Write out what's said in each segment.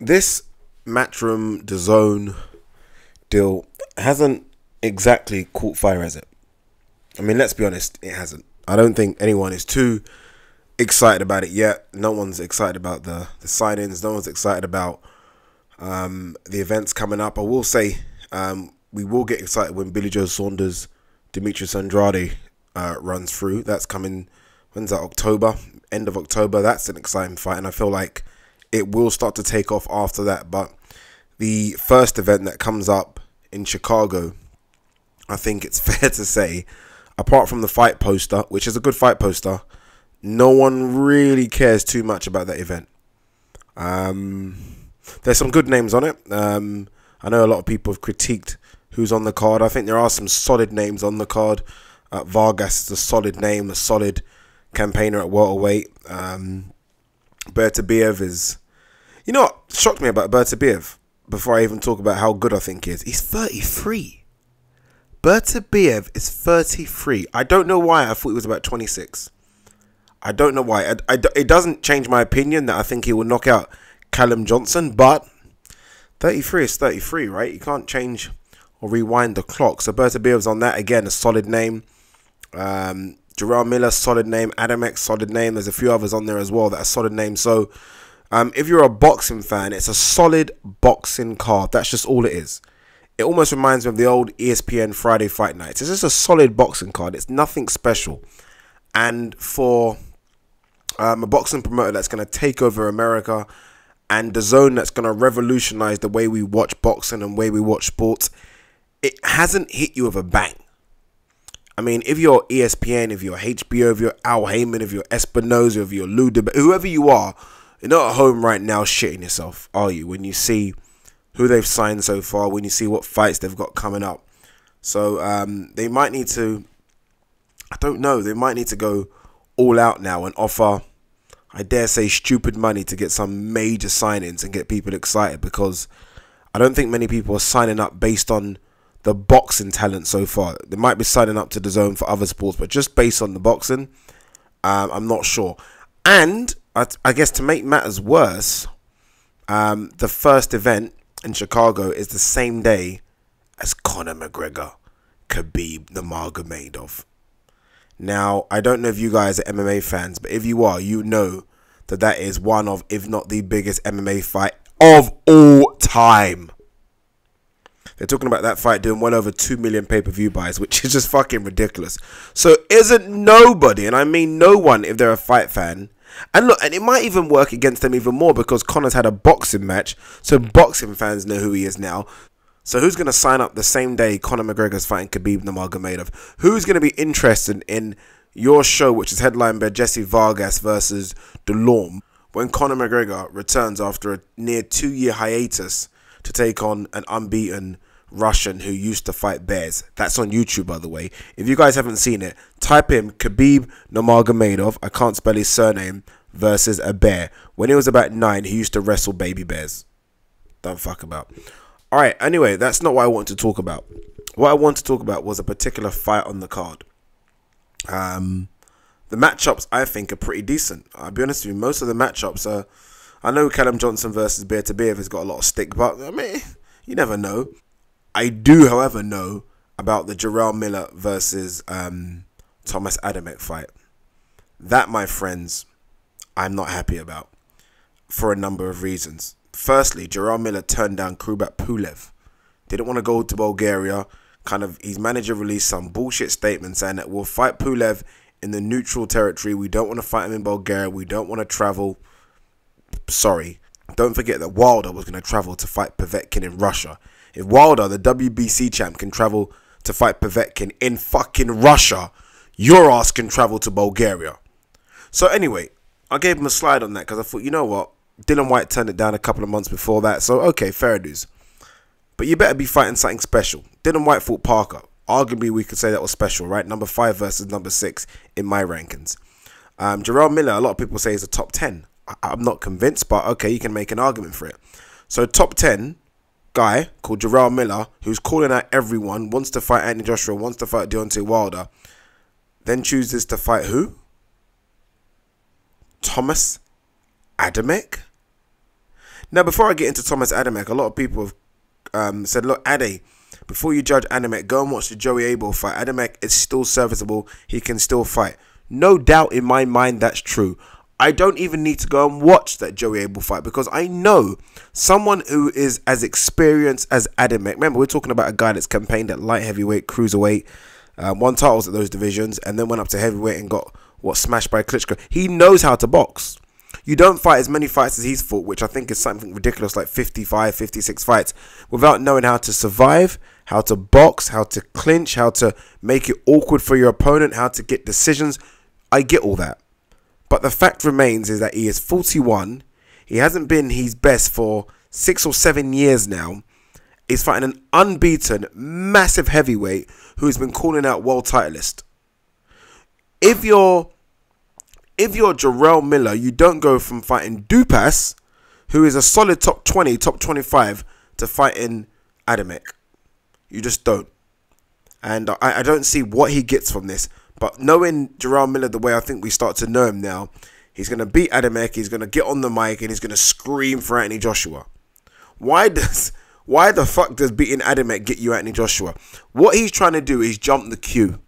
this Matchroom DAZN deal hasn't exactly caught fire, has it? I mean, let's be honest, it hasn't. I don't think anyone is too excited about it yet. No one's excited about the sign-ins. No one's excited about the events coming up. I will say we will get excited when Billy Joe Saunders, Demetrius Andrade runs through. That's coming, when's that, October? End of October. That's an exciting fight, and I feel like it will start to take off after that. But the first event that comes up in Chicago, I think it's fair to say, apart from the fight poster, which is a good fight poster, no one really cares too much about that event. There's some good names on it. I know a lot of people have critiqued who's on the card. I think there are some solid names on the card. Vargas is a solid name, a solid campaigner at welterweight. Bertabiev is... You know what shocked me about Bertabiev, before I even talk about how good I think he is? He's 33. Bertabiev is 33. I don't know why I thought he was about 26. I don't know why. It doesn't change my opinion that I think he will knock out Callum Johnson, but 33 is 33, right? You can't change or rewind the clock. So Bertabiev's on that. Again, a solid name. Jarrell Miller, solid name. Adamek, solid name. There's a few others on there as well that are solid names. So if you're a boxing fan, it's a solid boxing card. That's just all it is. It almost reminds me of the old ESPN Friday Fight Nights. It's just a solid boxing card. It's nothing special. And for a boxing promoter that's going to take over America, and DAZN that's going to revolutionize the way we watch boxing and way we watch sports, it hasn't hit you with a bang. I mean, if you're ESPN, if you're HBO, if you're Al Heyman, if you're Espinoza, if you're Lou DeBate, whoever you are, you're not at home right now shitting yourself, are you? When you see who they've signed so far, when you see what fights they've got coming up. So they might need to, I don't know, they might need to go all out now and offer, I dare say, stupid money to get some major signings and get people excited, because I don't think many people are signing up based on the boxing talent so far. They might be signing up to DAZN for other sports, but just based on the boxing, I'm not sure. And I guess to make matters worse, the first event in Chicago is the same day as Conor McGregor, Khabib Nurmagomedov. Now, I don't know if you guys are MMA fans, but if you are, you know that that is one of, if not the biggest MMA fight of all time. They're talking about that fight doing well over 2 million pay-per-view buys, which is just fucking ridiculous. So isn't nobody, and I mean no one if they're a fight fan, and look, and it might even work against them even more because Conor's had a boxing match, so boxing fans know who he is now. So who's going to sign up the same day Conor McGregor's fighting Khabib Nurmagomedov? Who's going to be interested in your show, which is headlined by Jesse Vargas versus Delorme, when Conor McGregor returns after a near 2-year hiatus to take on an unbeaten Russian who used to fight bears? That's on YouTube, by the way. If you guys haven't seen it, type in Khabib Nurmagomedov, I can't spell his surname, versus a bear. When he was about 9, he used to wrestle baby bears. Don't fuck about. Alright, anyway, that's not what I want to talk about. What I want to talk about was a particular fight on the card. The matchups, I think, are pretty decent. I'll be honest with you, most of the matchups are... I know Callum Johnson versus Bertabiev has got a lot of stick, but, I mean, you never know. I do, however, know about the Jarrell Miller versus Tomasz Adamek fight. That, my friends, I'm not happy about for a number of reasons. Firstly, Jarrell Miller turned down Kubrat Pulev. Didn't want to go to Bulgaria. His manager released some bullshit statement saying that we'll fight Pulev in the neutral territory. We don't want to fight him in Bulgaria. We don't want to travel. Sorry. Don't forget that Wilder was going to travel to fight Povetkin in Russia. If Wilder, the WBC champ, can travel to fight Povetkin in fucking Russia, your ass can travel to Bulgaria. So anyway, I gave him a slide on that because I thought, you know what? Dylan White turned it down a couple of months before that. So, okay, fair dues. But you better be fighting something special. Dylan White fought Parker. Arguably, we could say that was special, right? Number 5 versus number 6 in my rankings. Jarrell Miller, a lot of people say he's a top 10. I'm not convinced, but okay, you can make an argument for it. So, top 10... guy called Jarrell Miller, who's calling out everyone, wants to fight Anthony Joshua, wants to fight Deontay Wilder, then chooses to fight who? Tomasz Adamek? Now, before I get into Tomasz Adamek, a lot of people have said, look, Ade, before you judge Adamek, go and watch the Joey Abel fight. Adamek is still serviceable. He can still fight. No doubt in my mind that's true. I don't even need to go and watch that Joey Abel fight because I know someone who is as experienced as Adamek. Remember, we're talking about a guy that's campaigned at light heavyweight, cruiserweight, won titles at those divisions, and then went up to heavyweight and got, smashed by Klitschko. He knows how to box. You don't fight as many fights as he's fought, which I think is something ridiculous, like 55, 56 fights, without knowing how to survive, how to box, how to clinch, how to make it awkward for your opponent, how to get decisions. I get all that. But the fact remains is that he is 41. He hasn't been his best for 6 or 7 years now. He's fighting an unbeaten, massive heavyweight who's been calling out world titleist. If you're Jarrell Miller, you don't go from fighting Dupas, who is a solid top 20, top 25, to fighting Adamek. You just don't. And I don't see what he gets from this. But knowing Jarrell Miller the way I think we start to know him now, he's going to beat Adamek, he's going to get on the mic, and he's going to scream for Anthony Joshua. Why the fuck does beating Adamek get you Anthony Joshua? What he's trying to do is jump the queue.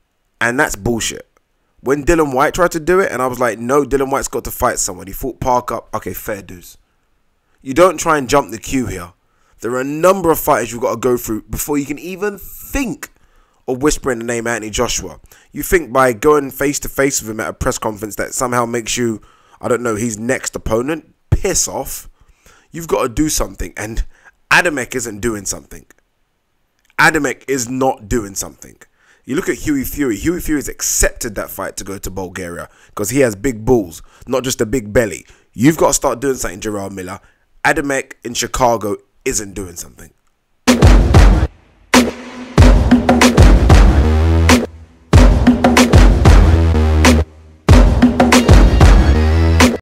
And that's bullshit. When Dylan White tried to do it, and I was like, no, Dylan White's got to fight someone. He fought Park up. Okay, fair dues. You don't try and jump the queue here. There are a number of fighters you've got to go through before you can even think of whispering the name Anthony Joshua. You think by going face to face with him at a press conference that somehow makes you, I don't know, his next opponent? Piss off. You've got to do something. And Adamek isn't doing something. Adamek is not doing something. You look at Hughie Fury. Hughie Fury's accepted that fight to go to Bulgaria because he has big balls, not just a big belly. You've got to start doing something, Jarrell Miller. Adamek in Chicago isn't doing something.